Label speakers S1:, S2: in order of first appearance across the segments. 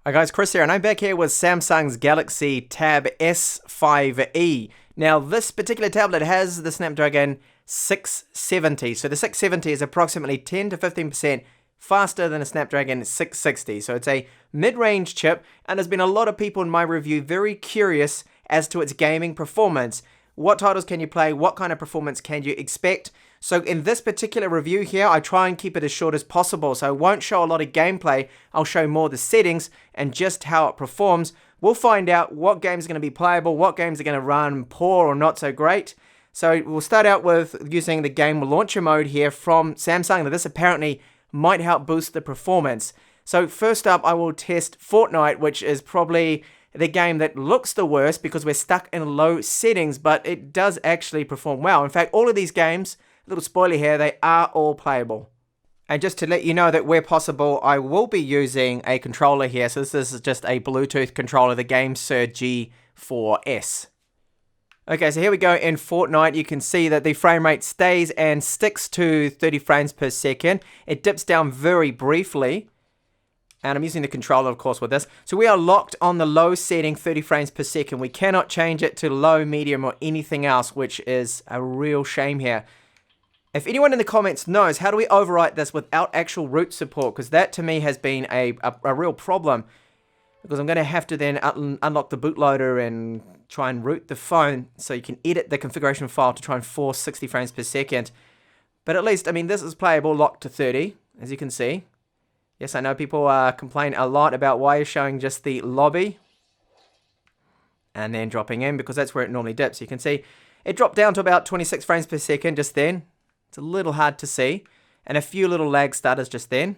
S1: Hi guys, Chris here, and I'm back here with Samsung's Galaxy Tab S5e. Now, this particular tablet has the Snapdragon 670, so the 670 is approximately 10 to 15% faster than a Snapdragon 660, so it's a mid-range chip, and there's been a lot of people in my review very curious as to its gaming performance. What titles can you play? What kind of performance can you expect? So in this particular review here, I try and keep it as short as possible, so I won't show a lot of gameplay. I'll show more the settings and just how it performs. We'll find out what games are going to be playable, what games are going to run poor or not so great. So we'll start out with using the game launcher mode here from Samsung. Now this apparently might help boost the performance. So first up, I will test Fortnite, which is probably the game that looks the worst because we're stuck in low settings, but it does actually perform well. In fact, all of these games, little spoiler here, they are all playable. And just to let you know that where possible, I will be using a controller here. So this is just a Bluetooth controller, the GameSir G4S. Okay, so here we go in Fortnite. You can see that the frame rate stays and sticks to 30 frames per second. It dips down very briefly. And I'm using the controller, of course, with this. So we are locked on the low setting, 30 frames per second. We cannot change it to low, medium, or anything else, which is a real shame here. If anyone in the comments knows, how do we overwrite this without actual root support? Because that, to me, has been a real problem. Because I'm going to have to then unlock the bootloader and try and root the phone so you can edit the configuration file to try and force 60 frames per second. But at least, I mean, this is playable locked to 30, as you can see. Yes, I know people complain a lot about why you're showing just the lobby and then dropping in, because that's where it normally dips. You can see it dropped down to about 26 frames per second just then. It's a little hard to see, and a few little lag stutters just then.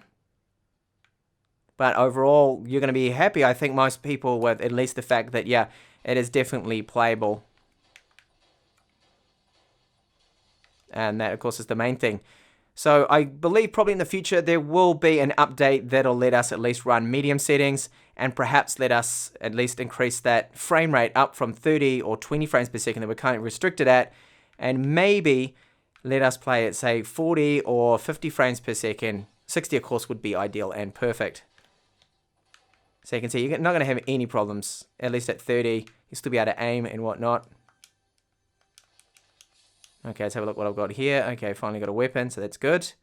S1: But overall, you're going to be happy, I think, most people, with at least the fact that, yeah, it is definitely playable. And that, of course, is the main thing. So I believe probably in the future there will be an update that'll let us at least run medium settings and perhaps let us at least increase that frame rate up from 30 or 20 frames per second that we're kind of restricted at, and maybe let us play at, say, 40 or 50 frames per second. 60, of course, would be ideal and perfect. So you can see you're not going to have any problems, at least at 30. You'll still be able to aim and whatnot. Okay, let's have a look what I've got here. Okay, finally got a weapon, so that's good.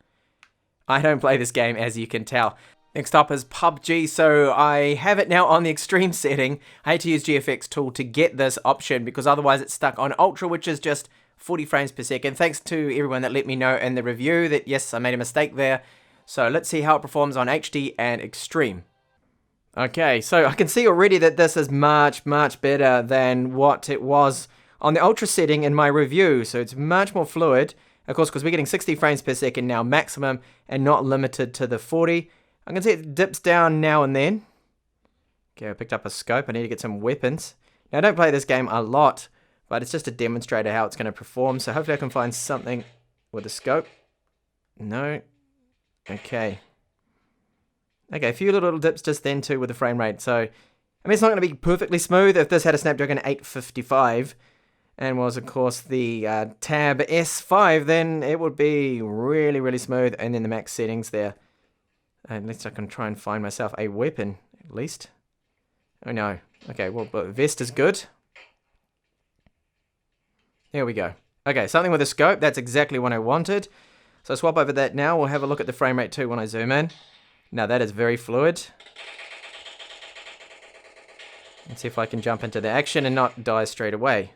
S1: I don't play this game, as you can tell. Next up is PUBG, so I have it now on the extreme setting. I had to use GFX tool to get this option because otherwise it's stuck on ultra, which is just 40 frames per second. Thanks to everyone that let me know in the review that, yes, I made a mistake there. So let's see how it performs on HD and extreme. Okay, so I can see already that this is much, much better than what it was on the ultra setting in my review. So it's much more fluid, of course, because we're getting 60 frames per second now maximum and not limited to the 40. I can see it dips down now and then. Okay, I picked up a scope. I need to get some weapons. Now, I don't play this game a lot, but it's just a demonstrator how it's going to perform. So hopefully I can find something with a scope. No. Okay. Okay, a few little dips just then too with the frame rate. So, I mean, it's not going to be perfectly smooth. If this had a Snapdragon 855 and was, of course, the Tab S5, then it would be really, really smooth. And then the max settings there. At least I can try and find myself a weapon, at least. Oh, no. Okay, well, but vest is good. There we go. Okay, something with a scope. That's exactly what I wanted. So swap over that now. We'll have a look at the frame rate too when I zoom in. Now that is very fluid. Let's see if I can jump into the action and not die straight away.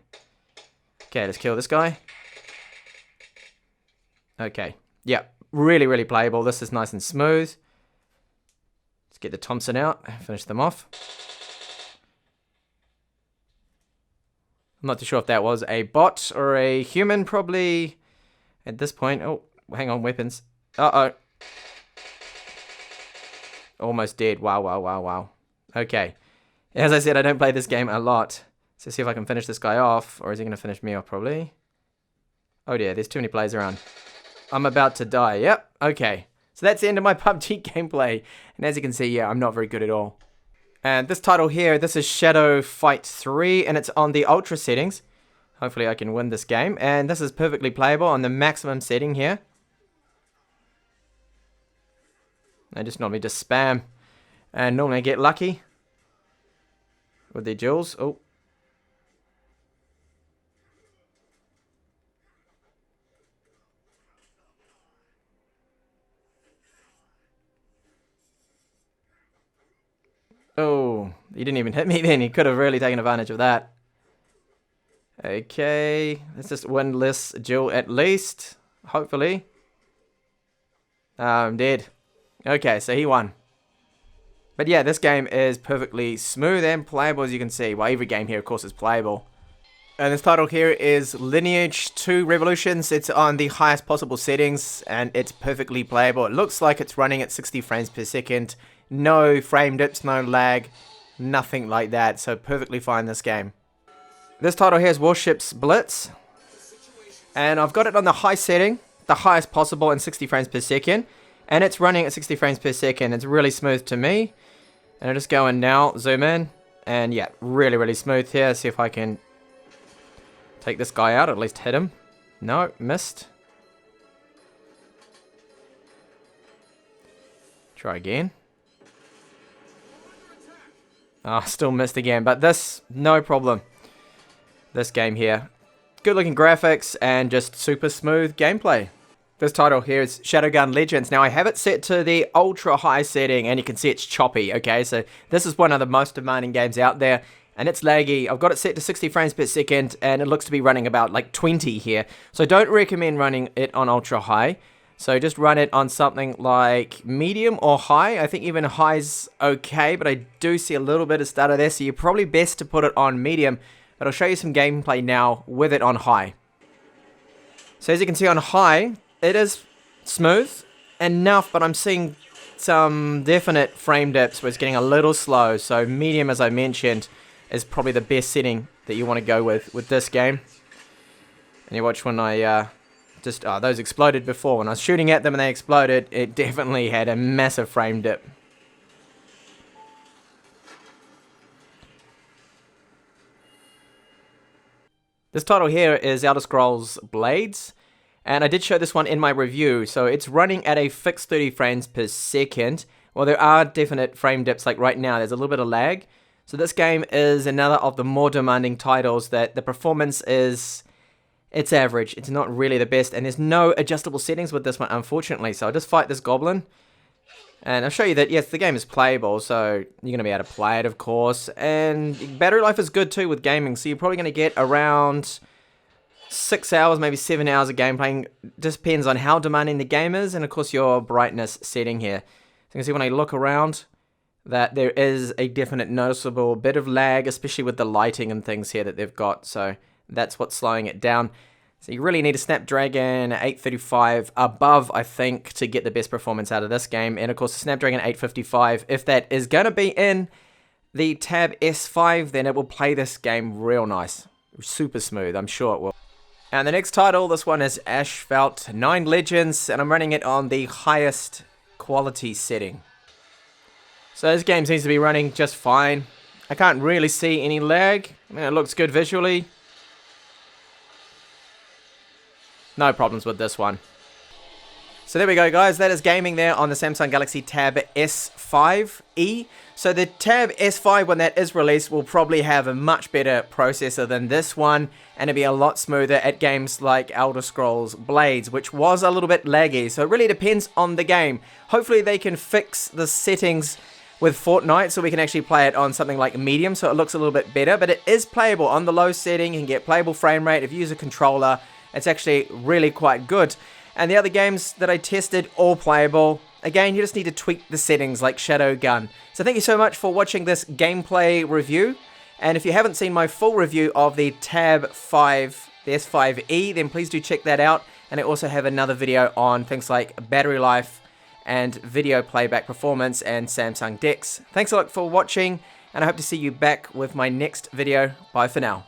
S1: Okay, let's kill this guy. Okay. Yeah, really, really playable. This is nice and smooth. Let's get the Thompson out. Finish them off. I'm not too sure if that was a bot or a human, probably at this point. Oh, hang on, weapons. Uh-oh. Almost dead. Wow, wow, wow, wow. Okay. As I said, I don't play this game a lot. So see if I can finish this guy off. Or is he going to finish me off, probably? Oh dear, there's too many players around. I'm about to die. Yep. Okay. So that's the end of my PUBG gameplay. And as you can see, yeah, I'm not very good at all. And this title here, this is Shadow Fight 3. And it's on the ultra settings. Hopefully I can win this game. And this is perfectly playable on the maximum setting here. I just normally just spam. And normally I get lucky. with their duels. Oh. Oh, he didn't even hit me then. He could have really taken advantage of that. Okay, let's just win this duel at least. Hopefully. I'm dead. Okay, so he won. But yeah, this game is perfectly smooth and playable, as you can see. Well, every game here, of course, is playable. And this title here is Lineage 2 Revolutions. It's on the highest possible settings, and it's perfectly playable. It looks like it's running at 60 frames per second. No frame dips, no lag, nothing like that. So perfectly fine, this game. This title here is Warships Blitz. And I've got it on the high setting, the highest possible, in 60 frames per second. And it's running at 60 frames per second. It's really smooth to me. And I'll just go in now, zoom in. And yeah, really, really smooth here. See if I can take this guy out, or at least hit him. No, missed. Try again. Ah, still missed again. But this, no problem. This game here. Good looking graphics and just super smooth gameplay. This title here is Shadowgun Legends. Now I have it set to the ultra high setting and you can see it's choppy, okay? So this is one of the most demanding games out there and it's laggy. I've got it set to 60 frames per second and it looks to be running about like 20 here. So don't recommend running it on ultra high. So just run it on something like medium or high. I think even high's okay, but I do see a little bit of stutter there. So you're probably best to put it on medium, but I'll show you some gameplay now with it on high. So as you can see on high, it is smooth enough, but I'm seeing some definite frame dips where it's getting a little slow. So medium, as I mentioned, is probably the best setting that you want to go with this game. And you watch when I those exploded before. When I was shooting at them and they exploded, it definitely had a massive frame dip. This title here is Elder Scrolls Blades. And I did show this one in my review, so it's running at a fixed 30 frames per second. Well, there are definite frame dips, like right now, there's a little bit of lag. So this game is another of the more demanding titles that the performance is, it's average. It's not really the best, and there's no adjustable settings with this one, unfortunately. So I'll just fight this goblin. And I'll show you that, yes, the game is playable, so you're going to be able to play it, of course. And battery life is good too with gaming, so you're probably going to get around 6 hours, maybe 7 hours of game playing. Just depends on how demanding the game is, and of course your brightness setting here. So you can see when I look around that there is a definite noticeable bit of lag, especially with the lighting and things here that they've got. So that's what's slowing it down. So you really need a Snapdragon 835 above, I think, to get the best performance out of this game. And of course the Snapdragon 855, if that is going to be in the Tab S5, then it will play this game real nice. Super smooth, I'm sure it will. And the next title, this one is Asphalt 9 Legends, and I'm running it on the highest quality setting. So this game seems to be running just fine. I can't really see any lag. I mean, it looks good visually. No problems with this one. So there we go, guys. That is gaming there on the Samsung Galaxy Tab S5e. So the Tab S5, when that is released, will probably have a much better processor than this one, and it'll be a lot smoother at games like Elder Scrolls Blades, which was a little bit laggy. So it really depends on the game. Hopefully they can fix the settings with Fortnite so we can actually play it on something like medium, so it looks a little bit better. But it is playable on the low setting. You can get playable frame rate if you use a controller. It's actually really quite good. And the other games that I tested, all playable. Again, you just need to tweak the settings like Shadowgun. So thank you so much for watching this gameplay review. And if you haven't seen my full review of the Tab 5, the S5e, then please do check that out. And I also have another video on things like battery life and video playback performance and Samsung DeX. Thanks a lot for watching, and I hope to see you back with my next video. Bye for now.